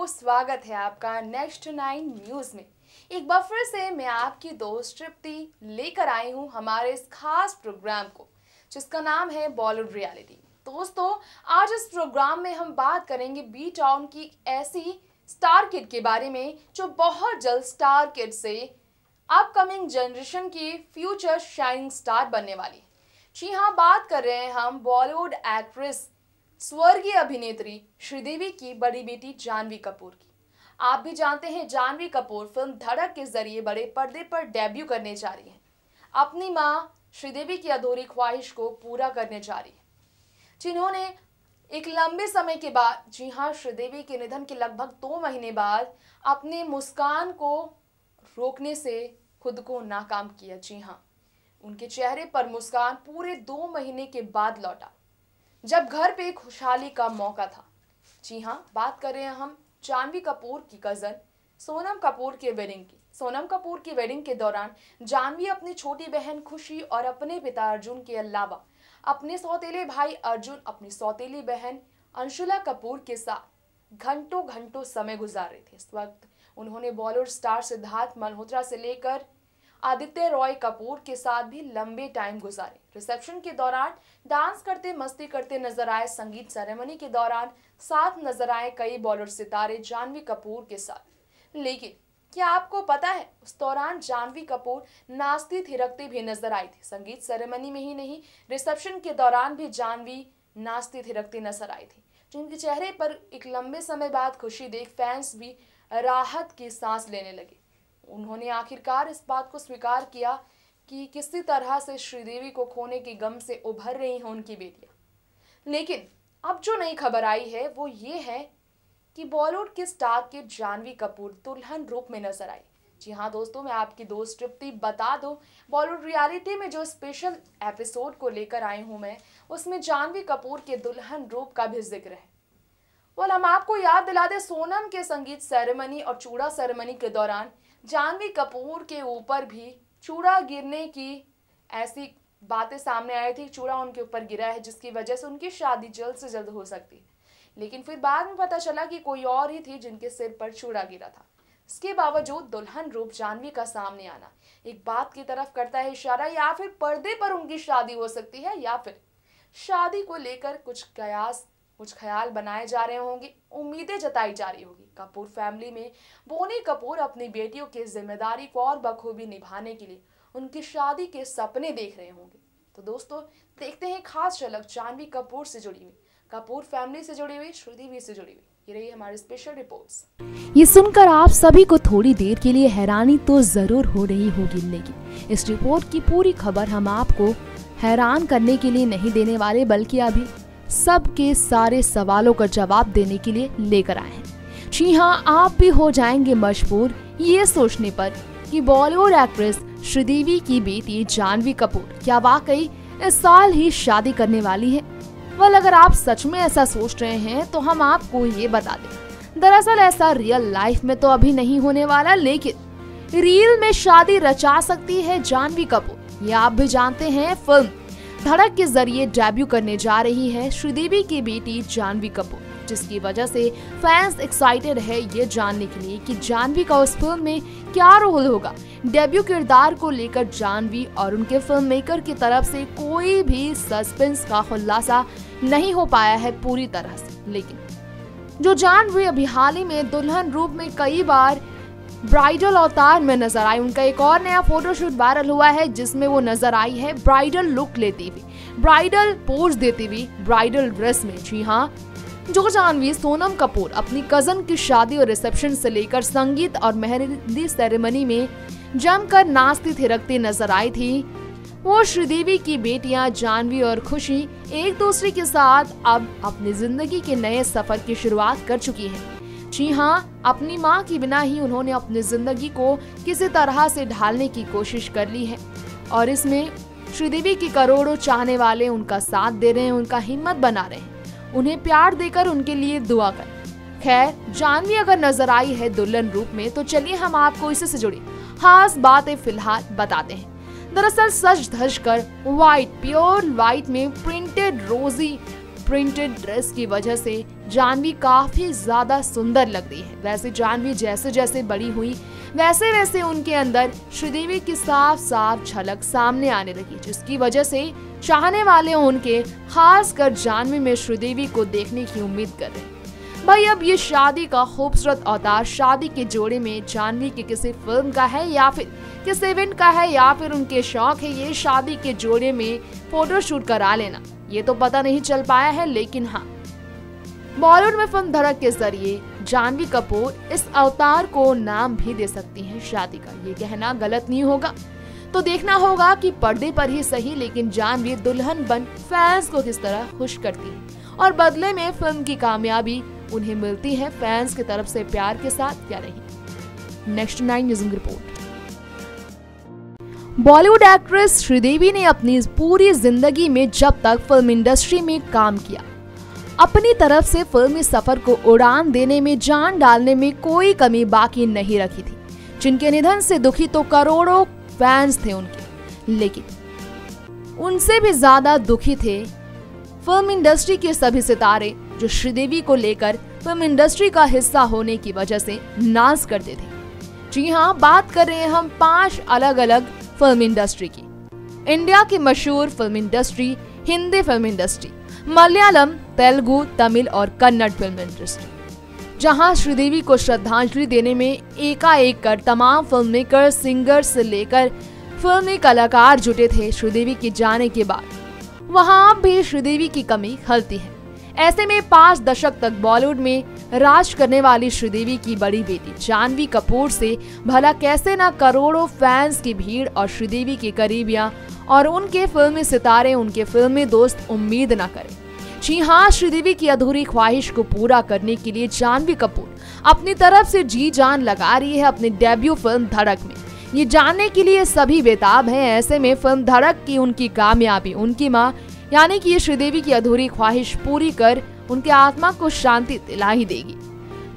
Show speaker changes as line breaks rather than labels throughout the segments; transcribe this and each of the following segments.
स्वागत है आपका नेक्स्ट 9 न्यूज में। एक बार फिर से मैं आपकी दोस्त तृप्ति लेकर आई हूं हमारे इस खास प्रोग्राम को जिसका नाम है बॉलीवुड रियलिटी। दोस्तों, आज इस प्रोग्राम में हम बात करेंगे बी टाउन की ऐसी स्टार किड के बारे में जो बहुत जल्द स्टार किड से अपकमिंग जनरेशन की फ्यूचर शाइनिंग स्टार बनने वाली है। जी हाँ, बात कर रहे हैं हम बॉलीवुड एक्ट्रेस स्वर्गीय अभिनेत्री श्रीदेवी की बड़ी बेटी जानवी कपूर की। आप भी जानते हैं जानवी कपूर फिल्म धड़क के जरिए बड़े पर्दे पर डेब्यू करने जा रही हैं। अपनी मां श्रीदेवी की अधूरी ख्वाहिश को पूरा करने जा रही है, जिन्होंने एक लंबे समय के बाद, जी हाँ, श्रीदेवी के निधन के लगभग 2 महीने बाद अपने मुस्कान को रोकने से खुद को नाकाम किया। जी हाँ, उनके चेहरे पर मुस्कान पूरे 2 महीने के बाद लौटा जब घर पे खुशहाली का मौका था। जी हाँ, बात कर रहे हैं हम जानवी कपूर की कजन सोनम कपूर के वेडिंग की। सोनम कपूर की वेडिंग के दौरान जानवी अपनी छोटी बहन खुशी और अपने पिता अर्जुन के अलावा अपने सौतेले भाई अर्जुन, अपनी सौतेली बहन अंशुला कपूर के साथ घंटों घंटों समय गुजार रहे थे। इस वक्त उन्होंने बॉलीवुड स्टार सिद्धार्थ मल्होत्रा से लेकर आदित्य रॉय कपूर के साथ भी लंबे टाइम गुजारे। रिसेप्शन के दौरान डांस करते मस्ती करते नजर आए। संगीत सेरेमनी के दौरान साथ नजर आए कई बॉलीवुड सितारे जानवी कपूर के साथ। लेकिन क्या आपको पता है, उस दौरान जानवी कपूर नाचती थिरकती भी नजर आई थी। संगीत सेरेमनी में ही नहीं, रिसेप्शन के दौरान भी जानवी नाचती थिरकती नजर आई थी, जिनके चेहरे पर एक लंबे समय बाद खुशी देख फैंस भी राहत की सांस लेने लगे। उन्होंने आखिरकार इस बात को स्वीकार किया कि किसी तरह से श्रीदेवी को खोने के गम से उभर रही हैं उनकी बेटियां। लेकिन अब जो नई खबर आई है वो ये है कि बॉलीवुड के स्टार की जानवी कपूर दुल्हन रूप में नजर आई। जी हाँ दोस्तों, मैं आपकी दोस्त तृप्ति बता दूं, बॉलीवुड रियलिटी में जो स्पेशल एपिसोड को लेकर आई हूं मैं, उसमें जानवी कपूर के दुल्हन रूप का भी जिक्र है। हम आपको याद दिला दें, सोनम के संगीत सेरेमनी और चूड़ा सेरेमनी के दौरान जानवी कपूर के ऊपर भी चूड़ा गिरने की ऐसी बातें सामने आई थी। चूड़ा उनके ऊपर गिरा है जिसकी वजह से उनकी शादी जल्द से जल्द हो सकती है, लेकिन फिर बाद में पता चला कि कोई और ही थी जिनके सिर पर चूड़ा गिरा था। इसके बावजूद दुल्हन रूप जानवी का सामने आना एक बात की तरफ करता है इशारा, या फिर पर्दे पर उनकी शादी हो सकती है, या फिर शादी को लेकर कुछ ख्याल बनाए जा रहे होंगे, उम्मीदें जताई जा रही होगी। कपूर फैमिली में बोनी कपूर अपनी बेटियों की जिम्मेदारी को और बखूबी निभाने के लिए उनकी शादी के सपने देख रहे होंगे। तो दोस्तों, देखते हैं खास झलक जानवी कपूर से जुड़ी हुई, कपूर फैमिली से जुड़ी हुई, श्रीदेवी से जुड़ी हुई। ये रही हमारी स्पेशल रिपोर्ट्स।
ये सुनकर आप सभी को थोड़ी देर के लिए हैरानी तो जरूर हो रही होगी, लेकिन इस रिपोर्ट की पूरी खबर हम आपको हैरान करने के लिए नहीं देने वाले, बल्कि अभी सबके सारे सवालों का जवाब देने के लिए लेकर आए हैं। जी हाँ, आप भी हो जाएंगे मजबूर ये सोचने पर कि बॉलीवुड एक्ट्रेस श्रीदेवी की बेटी जानवी कपूर क्या वाकई इस साल ही शादी करने वाली है। अगर आप सच में ऐसा सोच रहे हैं तो हम आपको ये बता दें, दरअसल ऐसा रियल लाइफ में तो अभी नहीं होने वाला, लेकिन रील में शादी रचा सकती है जानवी कपूर। ये आप भी जानते हैं, फिल्म धड़क के जरिए डेब्यू करने जा रही है श्रीदेवी की बेटी जानवी कपूर, जिसकी वजह से फैंस एक्साइटेड है ये जानने के लिए कि जानवी का उस फिल्म में क्या रोल होगा। डेब्यू किरदार को लेकर जानवी और उनके फिल्म मेकर की तरफ से कोई भी सस्पेंस का खुलासा नहीं हो पाया है पूरी तरह से, लेकिन जो जानवी अभी हाल ही में दुल्हन रूप में कई बार ब्राइडल अवतार में नजर आई, उनका एक और नया फोटोशूट वायरल हुआ है जिसमें वो नजर आई है ब्राइडल लुक लेती हुई, ब्राइडल पोज देती हुई, ब्राइडल ड्रेस में। जी हाँ, जो जानवी सोनम कपूर अपनी कजन की शादी और रिसेप्शन से लेकर संगीत और मेहंदी सेरेमनी में जमकर नाचती थिरकती नजर आई थी, वो श्रीदेवी की बेटियां जानवी और खुशी एक दूसरे के साथ अब अपनी जिंदगी के नए सफर की शुरुआत कर चुकी हैं। जी हाँ, अपनी मां के बिना ही उन्होंने अपनी जिंदगी को किसी तरह से ढालने की कोशिश कर ली है और इसमें श्रीदेवी की करोड़ों चाहने वाले उनका साथ दे रहे हैं, उनका हिम्मत बना रहे हैं, उन्हें प्यार देकर उनके लिए दुआ कर। खैर, जानवी अगर नजर आई है दुल्हन रूप में तो चलिए हम आपको इसी से जुड़ी खास बातें फिलहाल बताते हैं। दरअसल सज धज कर व्हाइट, प्योर व्हाइट में प्रिंटेड रोजी प्रिंटेड ड्रेस की वजह से जाह्नवी काफी ज्यादा सुंदर लग रही है। वैसे जाह्नवी जैसे जैसे बड़ी हुई वैसे वैसे उनके अंदर श्रीदेवी की साफ साफ झलक सामने आने लगी, जिसकी वजह से चाहने वाले उनके खासकर जाह्नवी में श्रीदेवी को देखने की उम्मीद कर रहे हैं। भाई अब ये शादी का खूबसूरत अवतार शादी के जोड़े में जाह्नवी की किसी फिल्म का है या फिर किस इवेंट का है या फिर उनके शौक है ये शादी के जोड़े में फोटोशूट करा लेना, ये तो पता नहीं चल पाया है। लेकिन हाँ, बॉलीवुड में फिल्म धड़क के जरिए जाह्नवी कपूर इस अवतार को नाम भी दे सकती हैं शादी का, ये कहना गलत नहीं होगा। तो देखना होगा कि पर्दे पर ही सही लेकिन जाह्नवी दुल्हन बन फैंस को किस तरह खुश करती है और बदले में फिल्म की कामयाबी उन्हें मिलती है फैंस की तरफ से प्यार के साथ या नहीं। Next 9 news report. Bollywood actress Sridevi ने अपनी पूरी जिंदगी में जब तक फिल्म इंडस्ट्री में काम किया अपनी तरफ से फिल्मी सफर को उड़ान देने में जान डालने में कोई कमी बाकी नहीं रखी थी। जिनके निधन से दुखी तो करोड़ों फैंस थे उनके, लेकिन उनसे भी ज्यादा दुखी थे फिल्म इंडस्ट्री के सभी सितारे जो श्रीदेवी को लेकर फिल्म इंडस्ट्री का हिस्सा होने की वजह से नाज करते थे। जी हाँ, बात कर रहे हैं हम 5 अलग अलग फिल्म इंडस्ट्री की। इंडिया की मशहूर film industry, Hindi film industry, Malayalam, Telugu, Tamil और कन्नड़ फिल्म इंडस्ट्री, जहां श्रीदेवी को श्रद्धांजलि देने में एकाएक कर तमाम फिल्म मेकर, सिंगर से लेकर फिल्मी कलाकार जुटे थे। श्रीदेवी के जाने के बाद वहां भी श्रीदेवी की कमी खलती है। ऐसे में 5 दशक तक बॉलीवुड में राज करने वाली श्रीदेवी की बड़ी बेटी जाह्नवी कपूर से भला कैसे ना करोड़ों फैंस की भीड़ और श्रीदेवी के करीबियां और उनके फिल्मी सितारे, उनके फिल्मी दोस्त उम्मीद न करें। जी हाँ, श्रीदेवी की अधूरी ख्वाहिश को पूरा करने के लिए जाह्नवी कपूर अपनी तरफ से जी जान लगा रही है अपनी डेब्यू फिल्म धड़क में। ये जानने के लिए सभी बेताब हैं। ऐसे में फिल्म धड़क की उनकी कामयाबी उनकी मां यानी कि ये श्रीदेवी की अधूरी ख्वाहिश पूरी कर उनके आत्मा को शांति दिला ही देगी,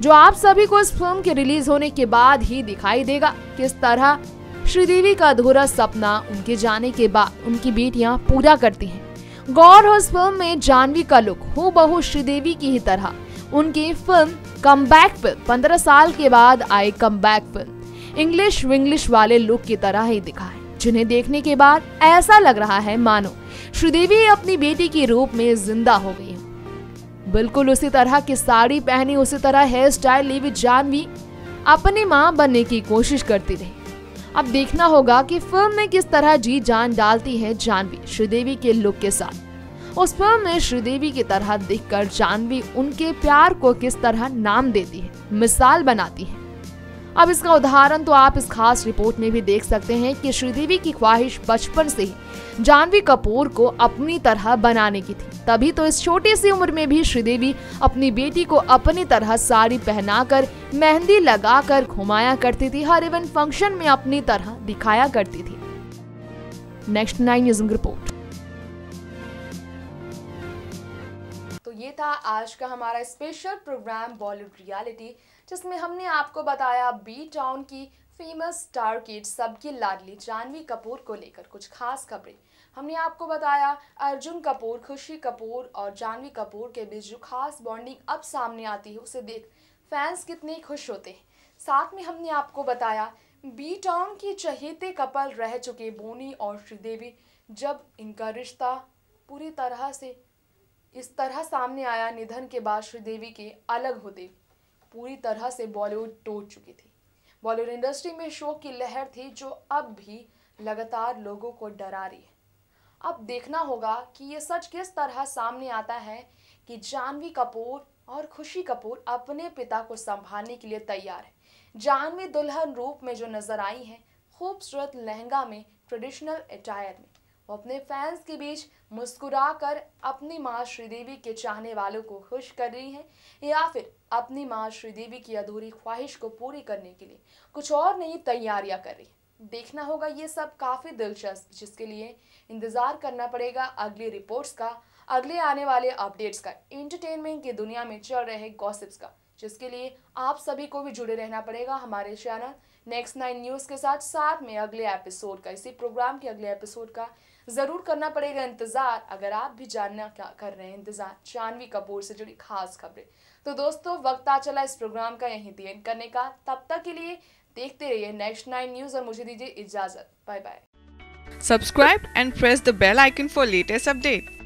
जो आप सभी को इस फिल्म के रिलीज होने के बाद ही दिखाई देगा। किस तरह श्रीदेवी का अधूरा सपना उनके जाने के बाद उनकी बेटियां पूरा करती हैं। गौर हो, इस फिल्म में जाह्नवी का लुक हूबहू श्रीदेवी की ही तरह उनकी फिल्म कमबैक फिल्म 15 साल के बाद आई कमबैक फिल्म इंग्लिश विंग्लिश वाले लुक की तरह ही दिखा है, जिन्हें देखने के बाद ऐसा लग रहा है मानो श्रीदेवी अपनी बेटी के रूप में जिंदा हो गई है। बिल्कुल उसी तरह की साड़ी पहनी, उसी तरह हेयर स्टाइल ली हुई जाह्नवी अपनी मां बनने की कोशिश करती रही। अब देखना होगा कि फिल्म में किस तरह जी जान डालती है जाह्नवी श्रीदेवी के लुक के साथ। उस फिल्म में श्रीदेवी की तरह दिखकर जाह्नवी उनके प्यार को किस तरह नाम देती है, मिसाल बनाती है। अब इसका उदाहरण तो आप इस खास रिपोर्ट में भी देख सकते हैं कि श्रीदेवी की ख्वाहिश बचपन से ही जाह्नवी कपूर को अपनी तरह बनाने की थी। तभी तो इस छोटी सी उम्र में भी श्रीदेवी अपनी बेटी को अपनी तरह साड़ी पहनाकर, मेहंदी लगाकर घुमाया करती थी, हर इवेंट फंक्शन में अपनी तरह दिखाया करती थी। Next 9 news report.
तो ये था आज का हमारा स्पेशल प्रोग्राम बॉलीवुड रियलिटी, जिसमें हमने आपको बताया बी टाउन की फेमस स्टार किड सबकी लाडली जाह्नवी कपूर को लेकर कुछ खास खबरें। हमने आपको बताया अर्जुन कपूर, खुशी कपूर और जाह्नवी कपूर के बीच जो खास बॉन्डिंग अब सामने आती है उसे देख फैंस कितने खुश होते हैं। साथ में हमने आपको बताया बी टाउन की चहेते कपल रह चुके बोनी और श्रीदेवी, जब इनका रिश्ता पूरी तरह से इस तरह सामने आया निधन के बाद श्रीदेवी के अलग होते पूरी तरह से बॉलीवुड टूट चुकी थी। बॉलीवुड इंडस्ट्री में शोक की लहर थी जो अब भी लगातार लोगों को डरा रही है। अब देखना होगा कि ये सच किस तरह सामने आता है कि जाह्नवी कपूर और खुशी कपूर अपने पिता को संभालने के लिए तैयार है। जाह्नवी दुल्हन रूप में जो नजर आई है, खूबसूरत लहंगा में, ट्रेडिशनल अटायर में, वो अपने फैंस के बीच मुस्कुराकर अपनी मां श्रीदेवी के चाहने वालों को खुश कर रही हैं, या फिर अपनी मां श्रीदेवी की अधूरी ख्वाहिश को पूरी करने के लिए कुछ और नई तैयारियां कर रही है। देखना होगा ये सब काफ़ी दिलचस्प, जिसके लिए इंतज़ार करना पड़ेगा अगली रिपोर्ट्स का, अगले आने वाले अपडेट्स का, एंटरटेनमेंट की दुनिया में चल रहे गॉसिप्स का, जिसके लिए आप सभी को भी जुड़े रहना पड़ेगा हमारे चैनल नेक्स्ट 9 न्यूज़ के साथ में अगले एपिसोड का, इसी प्रोग्राम के अगले एपिसोड का ज़रूर करना पड़ेगा इंतज़ार। अगर आप भी जानना क्या कर रहे हैं इंतज़ार जानवी कपूर से जुड़ी खास खबरें, तो दोस्तों वक्त आ चला इस प्रोग्राम का यहीं दी एंड करने का। तब तक के लिए देखते रहिए नेक्स्ट 9 न्यूज़ और मुझे दीजिए इजाज़त। Bye bye.
Subscribe and press the bell icon for latest update.